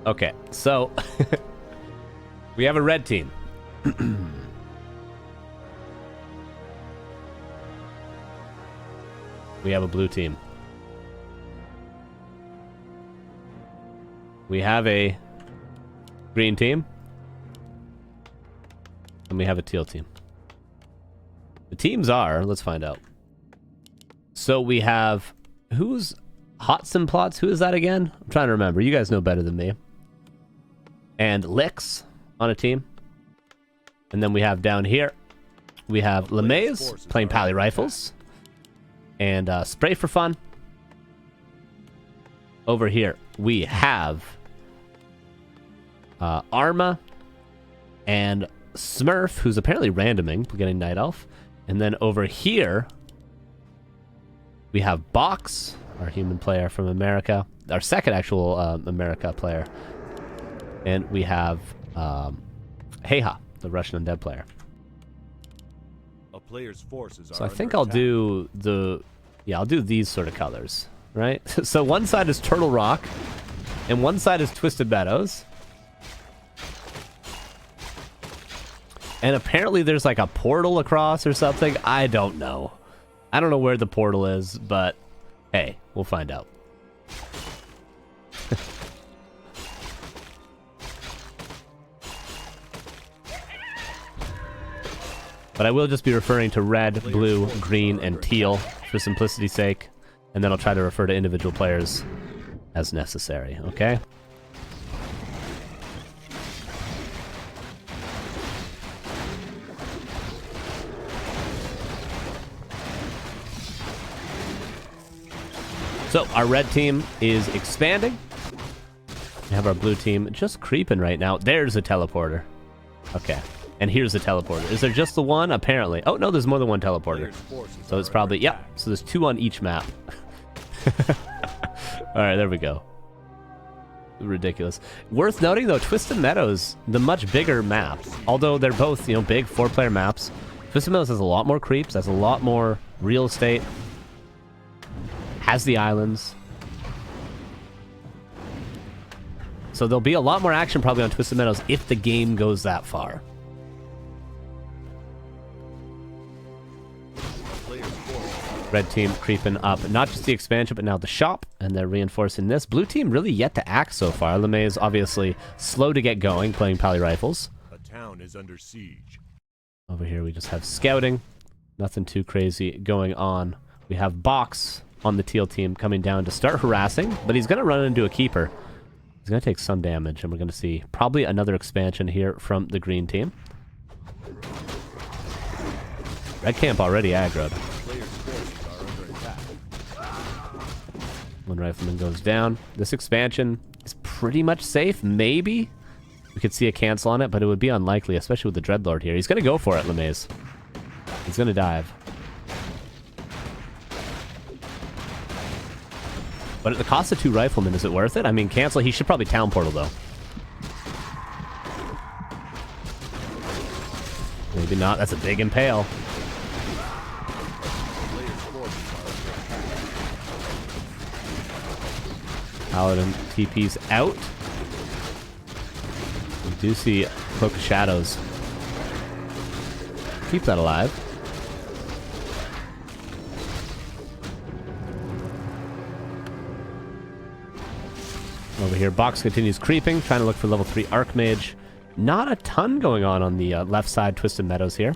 Okay, so we have a red team. We have a blue team. We have a green team. And we have a teal team. The teams are, let's find out. So we have, who's Hotsim Plots? Who is that again? I'm trying to remember. You guys know better than me. And Licks on a team. And then we have down here, we have LeMays playing Pally Rifles. And Spray for Fun. Over here, we have Arma and Smurf, who's apparently randoming, getting Night Elf. And then over here, we have Box, our human player from America. Our second actual America player. And we have Heiha, the Russian undead player. A player's forces are So I think I'll do the... Yeah, I'll do these sort of colors, right? So one side is Turtle Rock, and one side is Twisted Meadows. And apparently there's like a portal across or something. I don't know. I don't know where the portal is, but hey, we'll find out. But I will just be referring to red, blue, green, and teal for simplicity's sake. And then I'll try to refer to individual players as necessary, okay? So, our red team is expanding. We have our blue team just creeping right now. There's a teleporter. Okay. And here's the teleporter. Is there just the one? Apparently. Oh, no, there's more than one teleporter. So it's probably... Yep. So there's two on each map. Alright, there we go. Ridiculous. Worth noting, though, Twisted Meadows, the much bigger map. Although they're both, you know, big 4-player maps. Twisted Meadows has a lot more creeps, has a lot more real estate. Has the islands. So there'll be a lot more action probably on Twisted Meadows if the game goes that far. Red team creeping up, not just the expansion, but now the shop, and they're reinforcing this. Blue team really yet to act so far. LeMay is obviously slow to get going, playing Pally Rifles. A town is under siege. Over here we just have scouting. Nothing too crazy going on. We have Box on the teal team coming down to start harassing, but he's going to run into a keeper. He's going to take some damage, and we're going to see probably another expansion here from the green team. Red camp already aggroed. One rifleman goes down. This expansion is pretty much safe. Maybe we could see a cancel on it, but it would be unlikely, especially with the Dreadlord here. He's going to go for it, LeMays. He's going to dive. But at the cost of 2 riflemen, is it worth it? I mean, cancel. He should probably town portal, though. Maybe not. That's a big impale. Paladin TP's out. We do see Cloak of Shadows. Keep that alive. Over here, Box continues creeping, trying to look for level 3 Archmage. Not a ton going on the left side, Twisted Meadows here.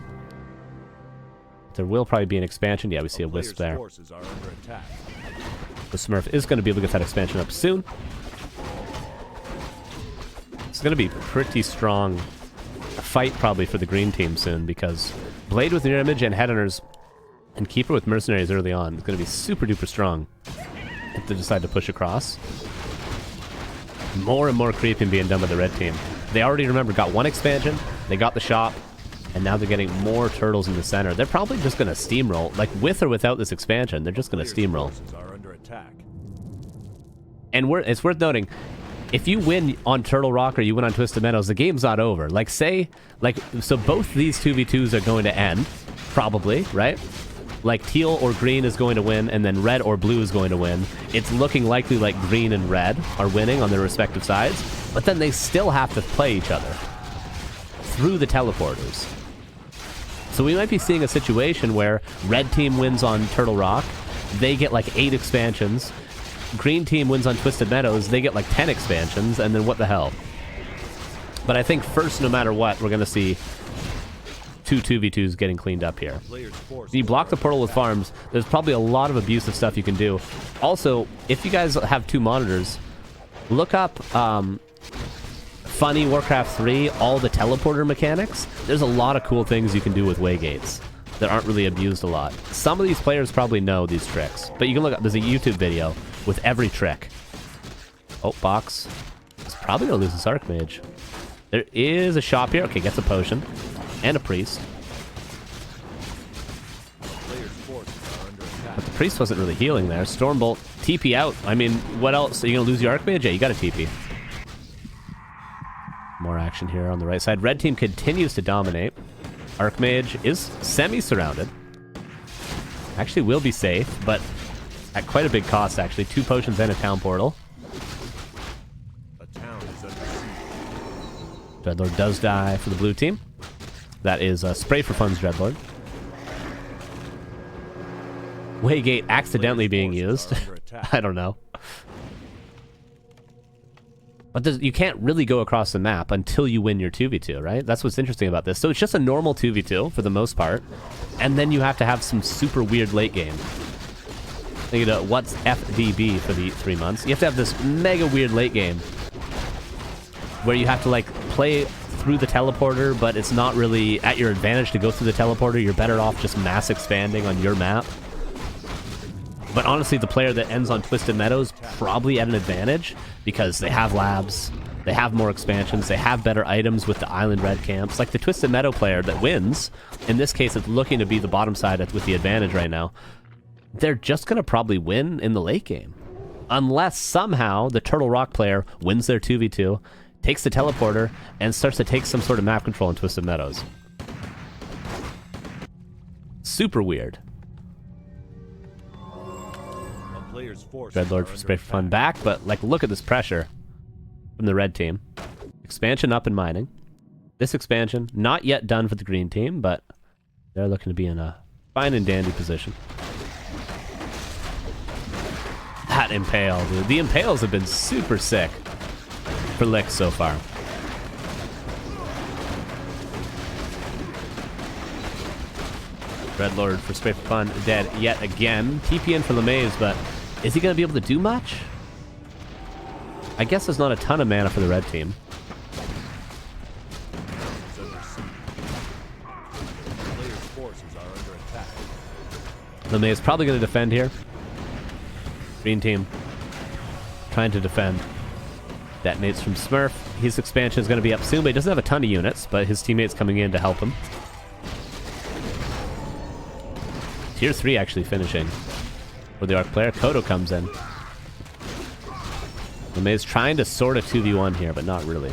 There will probably be an expansion. Yeah, we see a Wisp there. The Smurf is going to be able to get that expansion up soon. It's going to be pretty strong fight probably for the green team soon, because Blade with Mirror Image and Headhunters and Keeper with Mercenaries early on is going to be super duper strong if they decide to push across. More and more creeping being done by the red team. They already, remember, got one expansion, they got the shop, and now they're getting more turtles in the center. They're probably just going to steamroll. Like, with or without this expansion, they're just going to steamroll. And it's worth noting, if you win on Turtle Rock or you win on Twisted Meadows, the game's not over. Like, say, like, so both these 2v2s are going to end, probably, right? like teal or green is going to win and then red or blue is going to win, it's looking likely like green and red are winning on their respective sides, but then they still have to play each other through the teleporters. So we might be seeing a situation where red team wins on Turtle Rock, they get like 8 expansions, green team wins on Twisted Meadows, they get like 10 expansions, and then what the hell? But I think first, no matter what, we're going to see 2v2s getting cleaned up here. You block the portal with farms, there's probably a lot of abusive stuff you can do. Also, if you guys have 2 monitors, look up funny Warcraft 3, all the teleporter mechanics. There's a lot of cool things you can do with waygates that aren't really abused a lot. Some of these players probably know these tricks, but you can look up, there's a YouTube video with every trick. Oh, box. It's probably gonna lose this Archmage. There is a shop here. Okay, gets a potion. And a priest. But the priest wasn't really healing there. Stormbolt, TP out. I mean, what else? Are you going to lose your Archmage? Yeah, you got a TP. More action here on the right side. Red team continues to dominate. Archmage is semi-surrounded. Actually will be safe, but at quite a big cost, actually. 2 potions and a town portal. Dreadlord does die for the blue team. That is Spray for Fun's Dreadlord. Waygate accidentally being used. I don't know. But you can't really go across the map until you win your 2v2, right? That's what's interesting about this. So it's just a normal 2v2 for the most part. And then you have to have some super weird late game. You know, what's FDB for the 3 months? You have to have this mega weird late game where you have to like play through the teleporter, but it's not really at your advantage to go through the teleporter. You're better off just mass expanding on your map. But honestly, the player that ends on Twisted Meadows probably at an advantage because they have labs, they have more expansions, they have better items with the Island Red camps. Like the Twisted Meadow player that wins, in this case it's looking to be the bottom side with the advantage right now, they're just going to probably win in the late game. Unless somehow the Turtle Rock player wins their 2v2, takes the teleporter, and starts to take some sort of map control in Twisted Meadows. Super weird. Dreadlord for Spray for Fun back, but like look at this pressure from the red team. Expansion up and mining. This expansion, not yet done for the green team, but they're looking to be in a fine and dandy position. That Impale, dude. The Impales have been super sick for licks so far. Dreadlord for Spray for Fun dead yet again. TP in for LeMaze, but is he going to be able to do much? I guess there's not a ton of mana for the red team. LeMaze is probably going to defend here. Green team trying to defend. Detonates from Smurf. His expansion is going to be up soon, but he doesn't have a ton of units, but his teammates coming in to help him. Tier 3 actually finishing for the Arc player. Kodo comes in. LeMaze trying to sort a 2v1 here, but not really.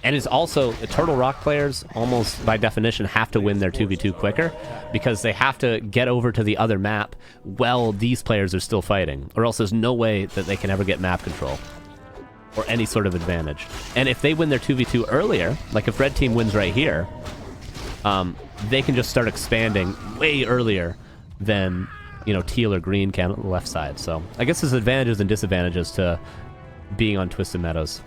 And it's also, the Turtle Rock players almost by definition have to win their 2v2 quicker because they have to get over to the other map while these players are still fighting, or else there's no way that they can ever get map control or any sort of advantage. And if they win their 2v2 earlier, like if red team wins right here, they can just start expanding way earlier than, you know, teal or green can on the left side. So I guess there's advantages and disadvantages to being on Twisted Meadows.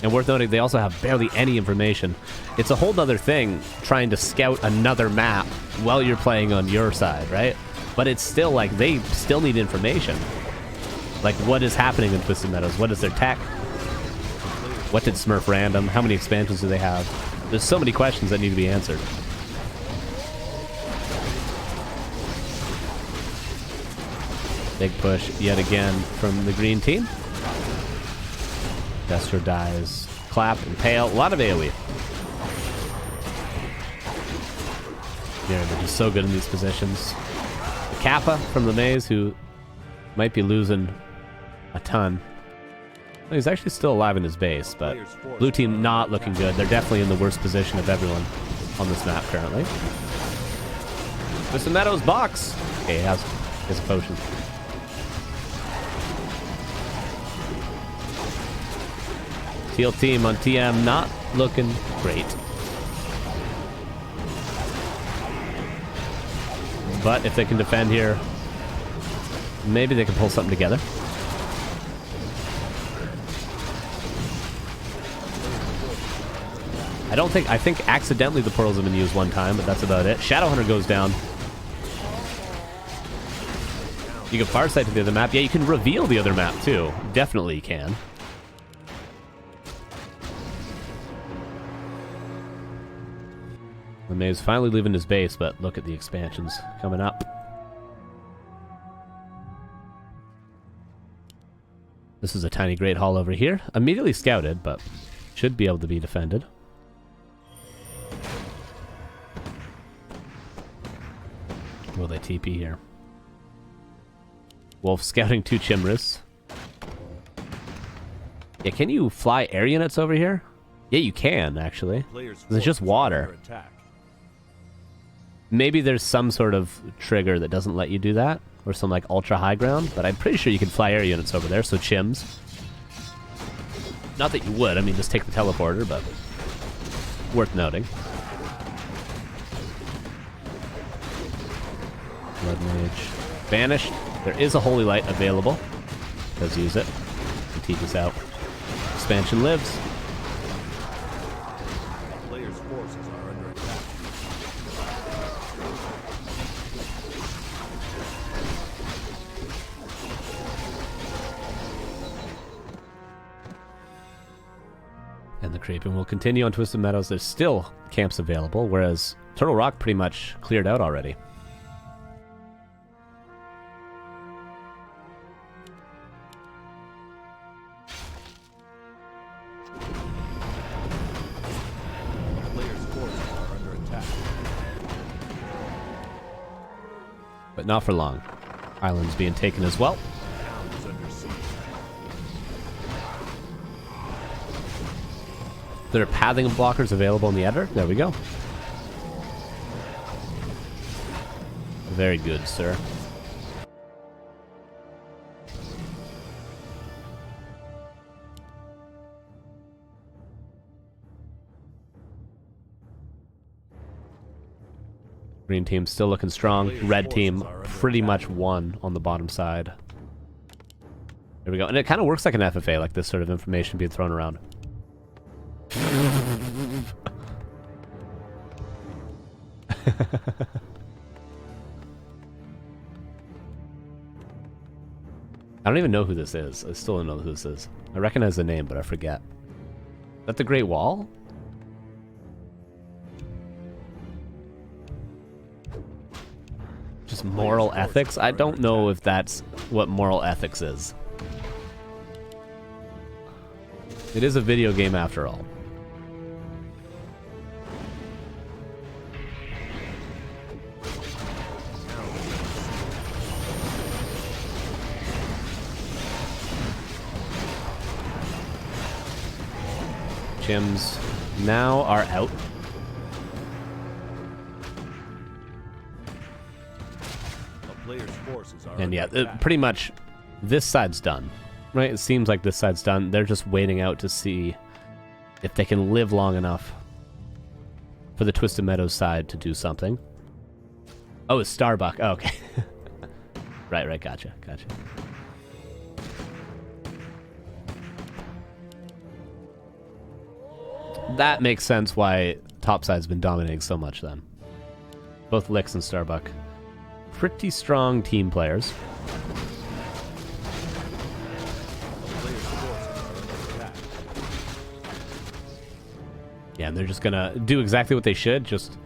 And worth noting, they also have barely any information. It's a whole other thing trying to scout another map while you're playing on your side, right? But it's still like, they still need information. Like, what is happening in Twisted Meadows? What is their tech? What did Smurf random? How many expansions do they have? There's so many questions that need to be answered. Big push yet again from the green team. Destro dies. Clap, Impale. A lot of AoE. Yeah, they're just so good in these positions. The Kappa from LeMaze, who might be losing a ton. He's actually still alive in his base, but blue team not looking good. They're definitely in the worst position of everyone on this map currently. Mr. Meadows box. Okay, he has a potion. Teal team on TM not looking great. But if they can defend here, maybe they can pull something together. I think accidentally the portals have been used one time, but that's about it. Shadowhunter goes down. You can farsight to the other map. Yeah, you can reveal the other map too. Definitely you can. LeMay's finally leaving his base, but look at the expansions coming up. This is a tiny Great Hall over here. Immediately scouted, but should be able to be defended. Will they TP here? Wolf scouting 2 Chimris. Yeah, can you fly air units over here? Yeah, you can, actually. It's just water. Maybe there's some sort of trigger that doesn't let you do that, or some like ultra high ground, but I'm pretty sure you can fly air units over there, so chims. Not that you would, I mean just take the teleporter, but worth noting. Blood Mage banished. There is a Holy Light available. Does use it. And teach us out. Expansion lives. Players' forces are under attack. And the creeping will continue on Twisted Meadows. There's still camps available, whereas Turtle Rock pretty much cleared out already. But not for long. Island's being taken as well. There are pathing blockers available in the editor. There we go. Very good, sir. Green team still looking strong. Red team pretty much won on the bottom side. There we go. And it kind of works like an FFA, like this sort of information being thrown around. I don't even know who this is. I still don't know who this is. I recognize the name, but I forget. Is that the Great Wall? Just moral ethics? I don't know if that's what moral ethics is. It is a video game after all. Chims now are out. And yeah, pretty much this side's done, right? It seems like this side's done. They're just waiting out to see if they can live long enough for the Twisted Meadows side to do something. Oh, it's Starbuck. Oh, okay. Right, gotcha. That makes sense why topside's been dominating so much then. Both Licks and Starbuck. Pretty strong team players. Yeah, and they're just gonna do exactly what they should, just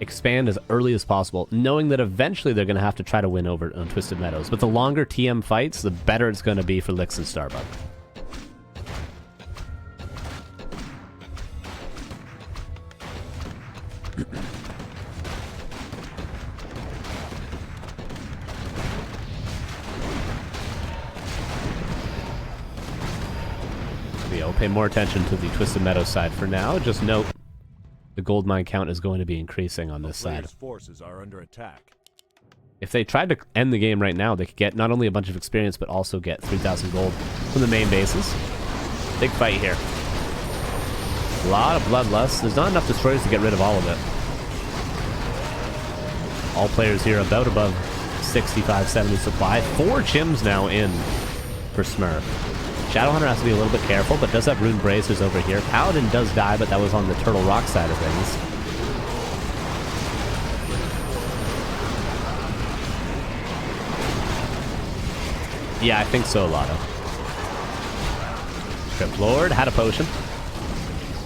expand as early as possible, knowing that eventually they're gonna have to try to win over on Twisted Meadows. But the longer TM fights, the better it's gonna be for Licks and Starbuck. Pay more attention to the Twisted Meadows side for now. Just note the gold mine count is going to be increasing on this side. Forces are under attack. If they tried to end the game right now, they could get not only a bunch of experience, but also get 3,000 gold from the main bases. Big fight here. A lot of bloodlust. There's not enough destroyers to get rid of all of it. All players here about above 65, 70 supply. 4 chims now in for Smurf. Shadowhunter has to be a little bit careful, but does have rune bracers over here. Paladin does die, but that was on the Turtle Rock side of things. Yeah, I think so, Lotto. Crypt Lord had a potion.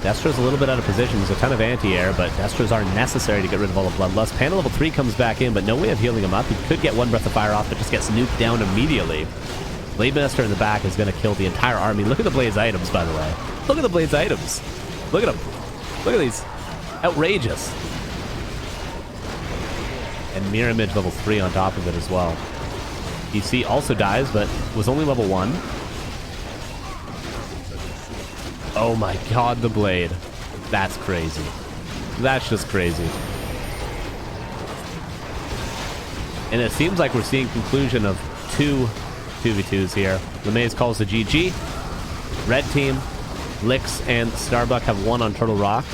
Destro's a little bit out of position. There's a ton of anti-air, but Destros are necessary to get rid of all the Bloodlust. Panda level 3 comes back in, but no way of healing him up. He could get one Breath of Fire off, but just gets nuked down immediately. Blade Master in the back is going to kill the entire army. Look at the Blade's items, by the way. Look at the Blade's items. Look at them. Look at these. Outrageous. And Mirror Image level 3 on top of it as well. DC also dies, but was only level 1. Oh my god, the Blade. That's crazy. That's just crazy. And it seems like we're seeing conclusion of 2 2v2s here. LeMaze calls the GG. Red team, Lix and Starbuck have won on Turtle Rock.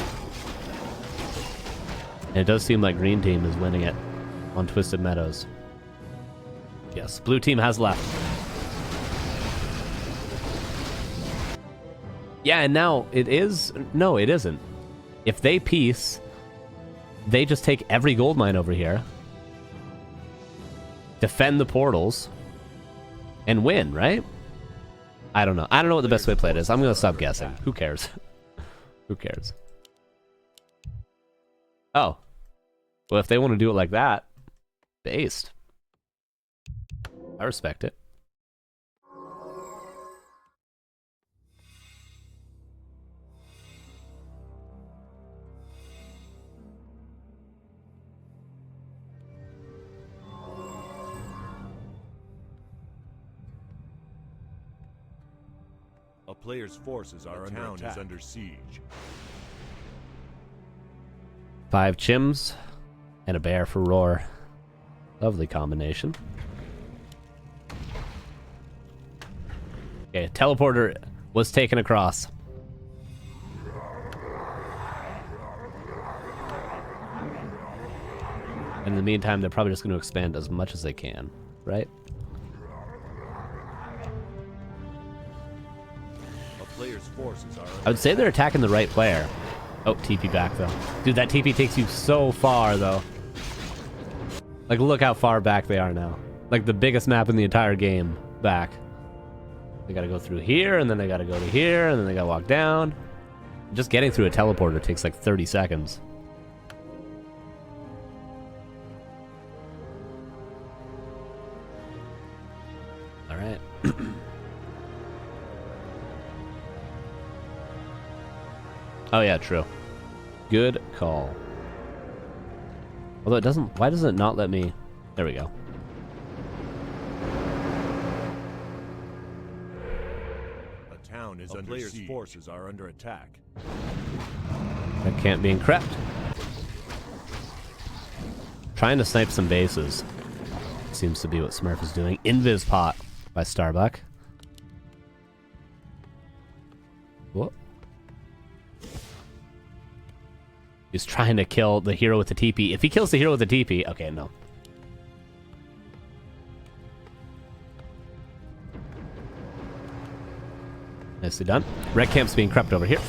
And it does seem like green team is winning it on Twisted Meadows. Yes, blue team has left. Yeah, and now it is... No, it isn't. If they peace, they just take every gold mine over here, defend the portals, and win, right? I don't know. I don't know what the best way to play it is. I'm going to stop guessing. Who cares? Who cares? Oh. Well, if they want to do it like that, based. I respect it. A player's forces are under attack. The town is under siege. 5 chims and a bear for roar. Lovely combination. Okay, teleporter was taken across. In the meantime, they're probably just going to expand as much as they can, right? Player's forces are I would say they're attacking the right player. Oh, TP back, though. Dude, that TP takes you so far, though. Like, look how far back they are now. Like, the biggest map in the entire game back. They gotta go through here, and then they gotta go to here, and then they gotta walk down. Just getting through a teleporter takes like 30 seconds. All right. Oh yeah, true. Good call. Although it doesn't... Why does it not let me... There we go. A town is under siege. Player's forces are under attack. That can't be encrypted. Trying to snipe some bases. Seems to be what Smurf is doing. Invis pot by Starbuck. Whoop. He's trying to kill the hero with the TP. If he kills the hero with the TP... Okay, no. Nicely done. Red camp's being crept over here.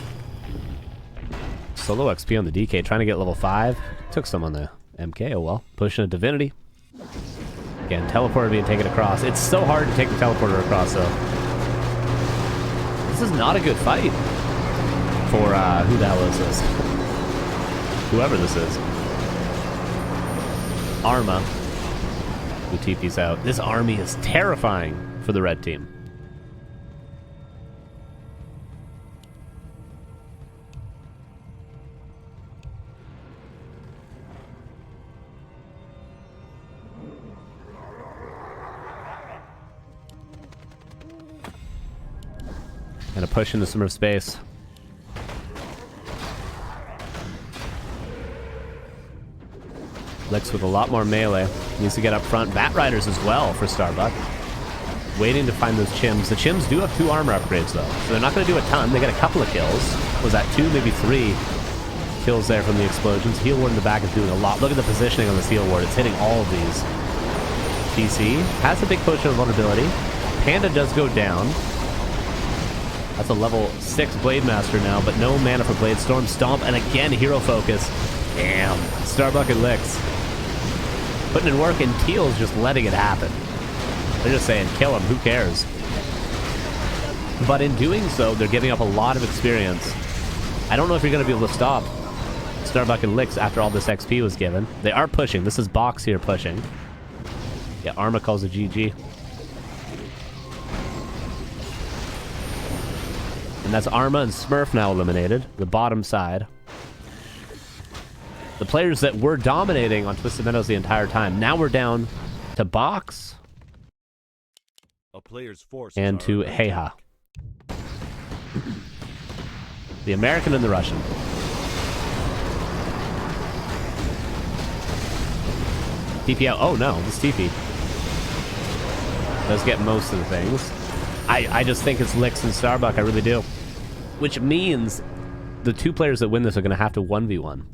Solo XP on the DK. Trying to get level 5. Took some on the MK. Oh well. Pushing a Divinity. Again, teleporter being taken across. It's so hard to take the teleporter across, though. This is not a good fight. For, who the hell is this? Whoever this is. Arma. Who TP's out. This army is terrifying for the red team. And a push into Smurf space. Licks with a lot more melee. Needs to get up front. Bat Riders as well for Starbuck. Waiting to find those Chims. The Chims do have 2 armor upgrades though, so they're not going to do a ton. They got a couple of kills. Was that 2, maybe 3 kills there from the explosions? Heal Ward in the back is doing a lot. Look at the positioning on this Heal Ward. It's hitting all of these. TC has a big potion of vulnerability. Panda does go down. That's a level 6 Blade Master now, but no mana for Blade Storm. Stomp, and again, Hero Focus. Damn. Starbuck and Licks putting in work, and Teal's just letting it happen. They're just saying, kill him, who cares? But in doing so, they're giving up a lot of experience. I don't know if you're going to be able to stop Starbuck and Licks after all this XP was given. They are pushing. This is Box here pushing. Yeah, Arma calls a GG. And that's Arma and Smurf now eliminated. The bottom side. The players that were dominating on Twisted Meadows the entire time. Now we're down to Box. A player's force and to Heiha. The American and the Russian. TP out. Oh no, this TP does get most of the things. I just think it's Licks and Starbuck, I really do. Which means the 2 players that win this are going to have to 1v1.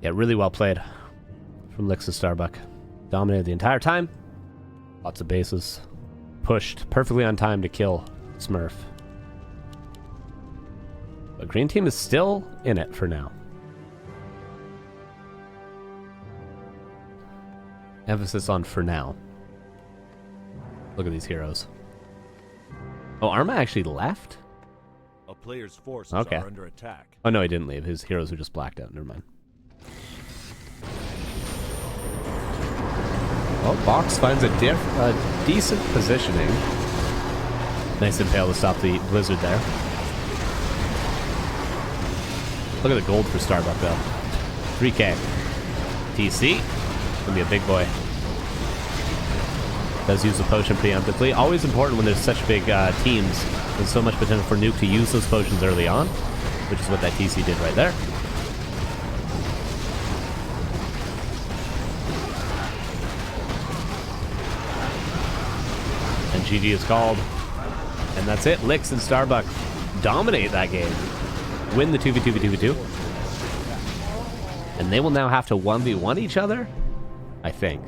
Yeah, really well played from Licks and Starbuck. Dominated the entire time. Lots of bases. Pushed perfectly on time to kill Smurf. But Green Team is still in it for now. Emphasis on for now. Look at these heroes. Oh, Arma actually left? A player's forces okay. are under attack. Oh no, he didn't leave. His heroes were just blacked out. Never mind. Well, Box finds a decent positioning. Nice impale to stop the blizzard there. Look at the gold for Starbuck though. 3k. TC. Gonna be a big boy. Does use the potion preemptively. Always important when there's such big teams. There's so much potential for Nuke to use those potions early on, which is what that TC did right there. And GG is called. And that's it. Licks and Starbuck dominate that game. Win the 2v2v2v2. And they will now have to 1v1 each other, I think.